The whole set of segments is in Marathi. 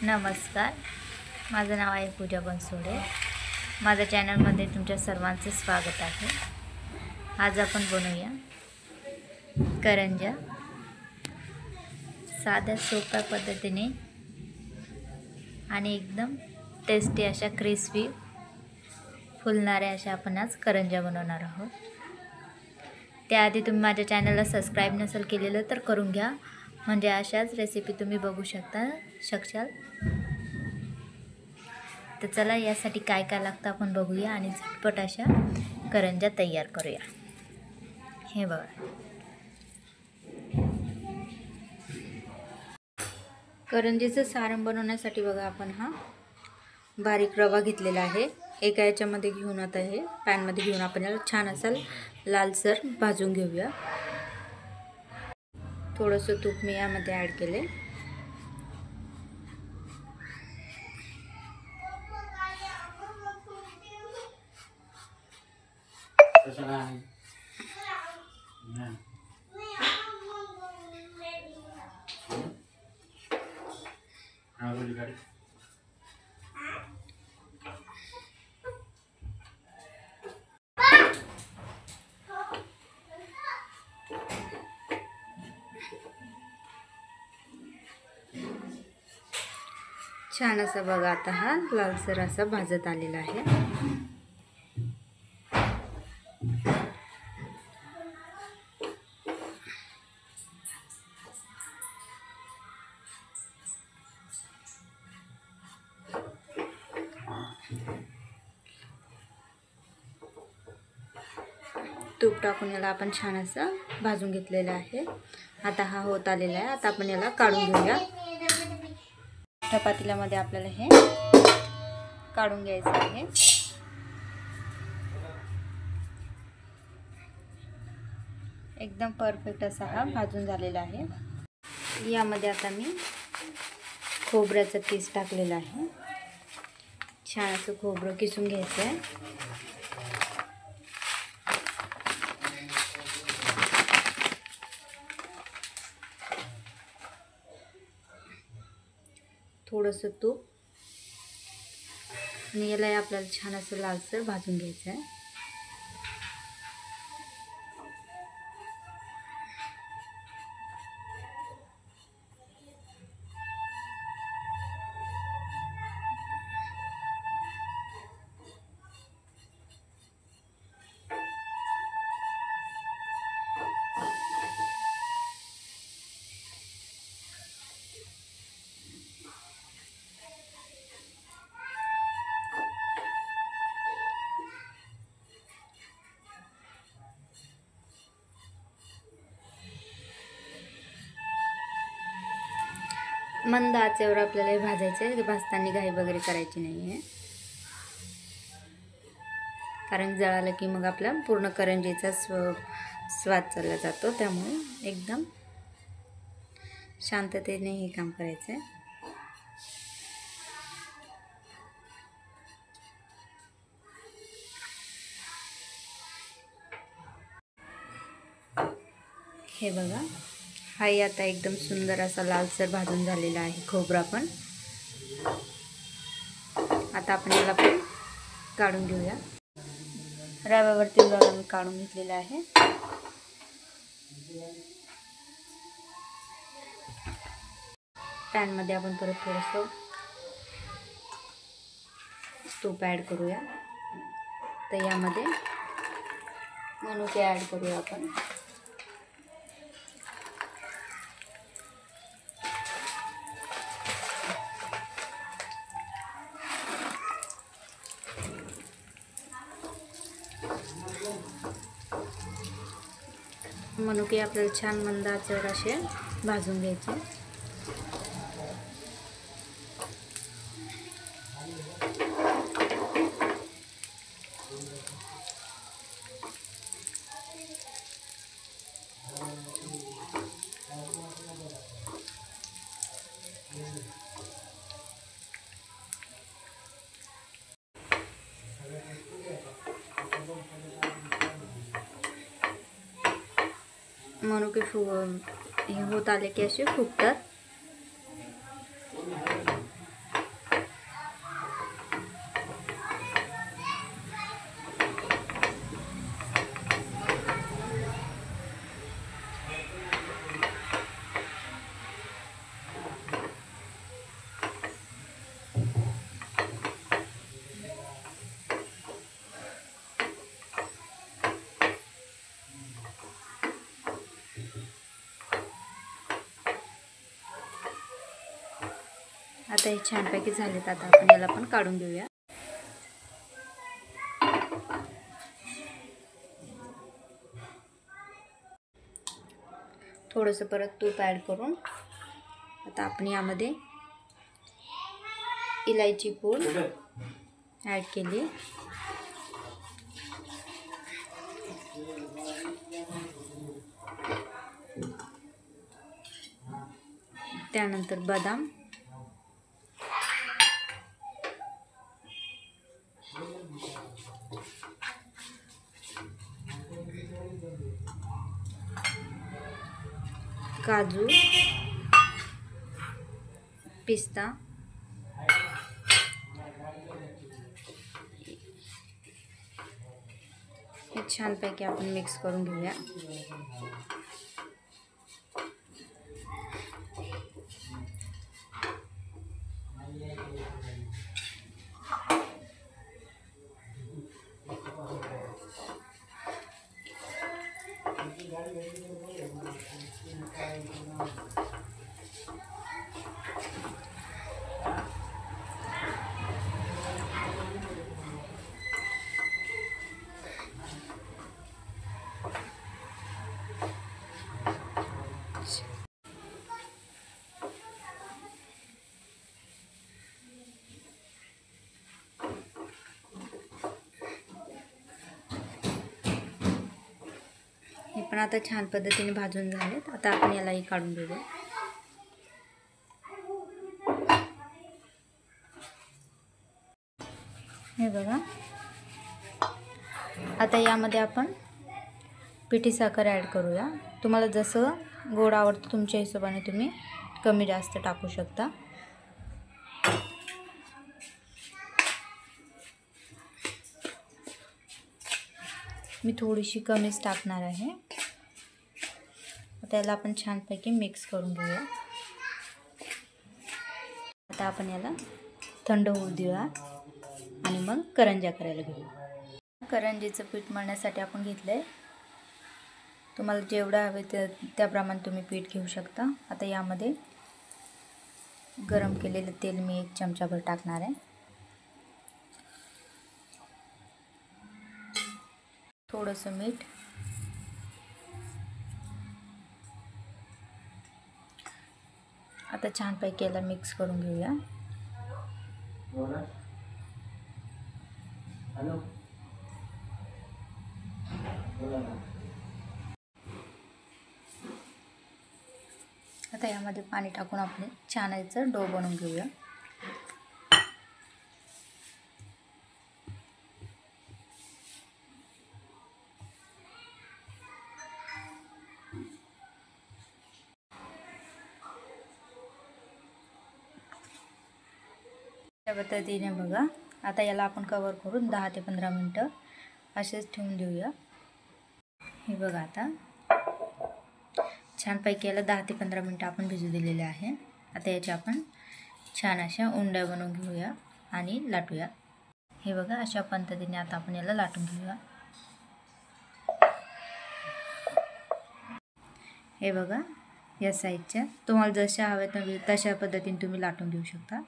नमस्कार, माझं नाव आहे पूजा बनसोडे। माझ्या चॅनलमध्ये तुमच्या सर्वांचे स्वागत आहे। आज आपण बनवूया करंजा साध्या सोप्या पद्धतीने आणि एकदम टेस्टी अशा क्रिस्पी फुलणाऱ्या अशा आपण आज करंजा बनवणार आहोत। त्याआधी तुम्ही माझ्या चॅनलला सबस्क्राईब नसेल केलेलं तर करून घ्या, म्हणजे अशाच रेसिपी तुम्ही बघू शकशाल। तर चला, यासाठी काय काय लागतं आपण बघूया आणि झटपट अशा करंजा तयार करूया। हे बघा, करंजीचं सारण बनवण्यासाठी बघा आपण हा बारीक रवा घेतलेला आहे। एका याच्यामध्ये घेऊन आता हे पॅनमध्ये घेऊन आपण याला छान असा लालसर भाजून घेऊया। थोडंसं तूप मी यामध्ये ॲड केले। छान असा बघा, आता हा लालसर असा भाजत आलेला आहे। तूप टाकून याला आपण छान असं भाजून घेतलेलं आहे। आता हा होत आलेला आहे। आता आपण याला काढून घेऊया। पातेल्यामध्ये आपल्याला हे काढून घ्यायचं आहे। एकदम परफेक्ट असा हा भाजून झालेला आहे। यामध्ये आता मी खोबऱ्याचा किस टाकलेला आहे। छान असं खोबरं किसून घ्यायचं आहे। थोडंसं तूप आणि याला आपल्याला छान असं लालसर भाजून घ्यायचं आहे। मंद आचेवर आपल्याला हे भाजायचं आहे। भाजताना घाई वगैरे करायची नाही आहे, कारण जळालं की मग आपला पूर्ण करंजीचा स्वाद चालला जातो। त्यामुळे एकदम शांततेने हे काम करायचं आहे। हे बघा, हाही आता एकदम सुंदर असा लालसर भाजून झालेला आहे खोबरा पण। आता आपण याला पण काढून घेऊया। रव्यावरती रवा मी काढून घेतलेला आहे। पॅनमध्ये आपण परत थोडंसं तूप ॲड करूया। तर यामध्ये मनुके ॲड करूया आपण। मनुके आपल्याला छान मंद आचेवर असे भाजून घ्यायचे। मनुके हे होत आले की असे फुगतात। आता हे छानपैकी झालेत. आता आपण याला पण काढून घेऊया. थोडंसं परत तूप ॲड करून आता आपण यामध्ये इलायची पूड ॲड केली. त्यानंतर बदाम, काजू, पिस्ता, हे छानपैकी आपण मिक्स करून घेऊया. हे पण आता छान पद्धतीने भाजून झालेत. आता आपण यालाही काढून घेऊया. हे बघा, आता यामध्ये आपण पिठी साखर ॲड करूया. तुम्हाला जसं गोड आवडतं तुमच्या हिशोबाने तुम्ही कमी जास्त टाकू शकता. मी थोडीशी कमीच टाकणार आहे. आता याला आपण छानपैकी मिक्स करून घेऊया. आता आपण याला थंड होऊ देऊया आणि मग करंज्या करायला घेऊया. करंजीचं पीठ मळण्यासाठी आपण घेतलं आहे. तुम्हाला जेवढं हवे त्याप्रमाणे तुम्ही पीठ घेऊ शकता. आता यामध्ये गरम केलेलं तेल मी 1 चमचाभर टाकणार आहे. थोडंसं मीठ, आता छानपैकी याला मिक्स करून घेऊया. आता यामध्ये पाणी टाकून आपण छान याचं डो बनवून घेऊया. त्या पद्धतीने बघा. आता याला आपण कवर करून 10 ते 15 मिनटं असेच ठेवून देऊया. हे बघा, आता छानपैकी याला 10 ते 15 मिनटं आपण भिजू दिलेले आहे. आता याच्या आपण छान अशा उंड्या बनवून घेऊया आणि लाटूया. हे बघा, अशा पद्धतीने आता आपण याला लाटून घेऊया. हे बघा, या साईजच्या तुम्हाला जशा हव्यात तशा पद्धतीने तुम्ही लाटून घेऊ शकता.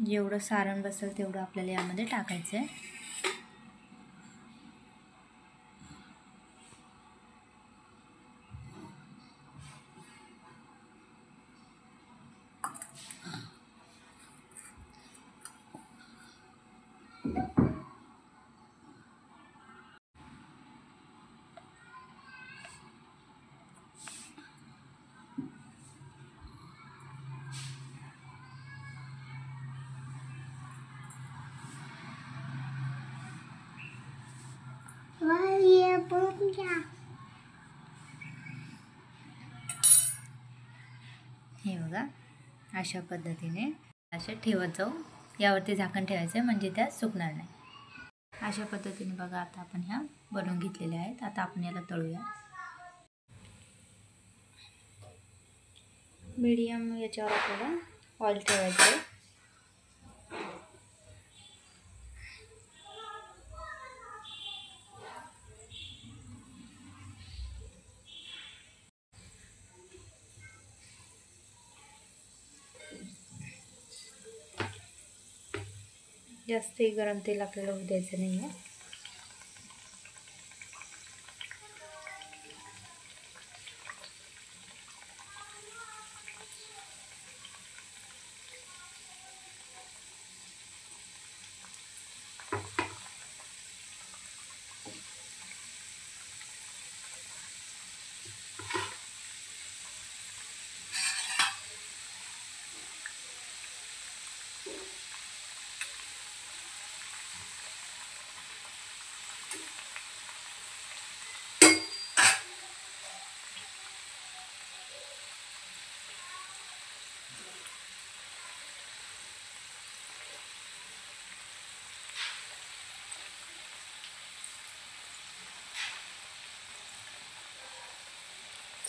जेवढं सारण बसेल तेवढं आपल्याला यामध्ये टाकायचं आहे. हे बघा, अशा पद्धतीने अशा ठेवत जाऊ. यावरती झाकण ठेवायचं आहे म्हणजे त्या सुकणार नाही. अशा पद्धतीने बघा, आता आपण ह्या बनवून घेतलेल्या आहेत. आता आपण याला तळूया. मीडियम याच्यावर आपल्याला ऑइल ठेवायचं आहे. जास्तही गरम तेल आपल्याला होऊ द्यायचं नाही आहे.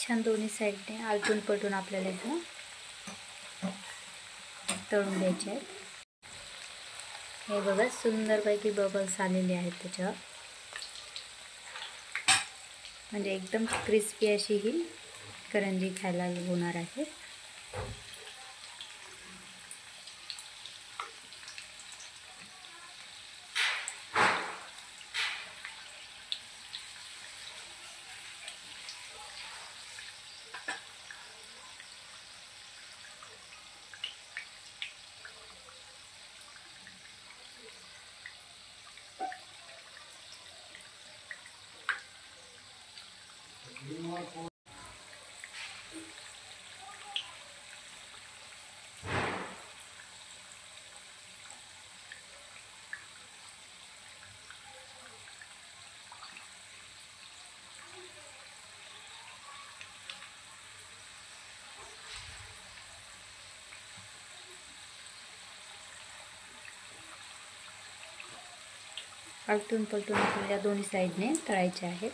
छान दोन्ही साईडने आलटून पलटून आपल्याला इथं तळून द्यायचे आहेत. हे बघा सुंदरपैकी बबल्स आलेले आहेत त्याच्यावर, म्हणजे एकदम क्रिस्पी अशी ही करंजी खायला होणार आहे. आलटून पलटून आपल्याला दोन्ही साईडने तळायचे आहेत.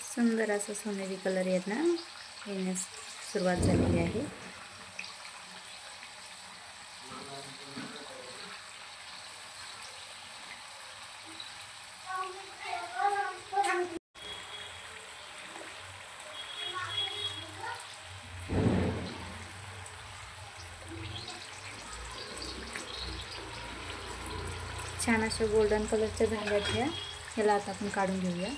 सुंदर असं सोनेरी कलर येण्यास सुरुवात झालेली आहे. छान अशा गोल्डन कलरच्या झाल्या घ्या. याला आता आपण काढून घेऊया.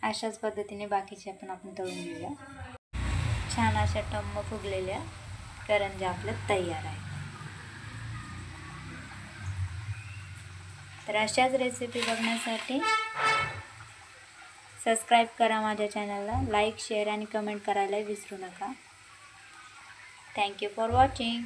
अशाच पद्धतीने बाकीचे आपण तळून घेऊया. छान अशा टम्म फुगलेल्या करंज्या आपल्या तयार आहे. तर अशाच रेसिपी बघण्यासाठी सबस्क्राईब करा माझ्या चॅनलला. लाईक, शेअर आणि कमेंट करायला विसरू नका. Thank you for watching.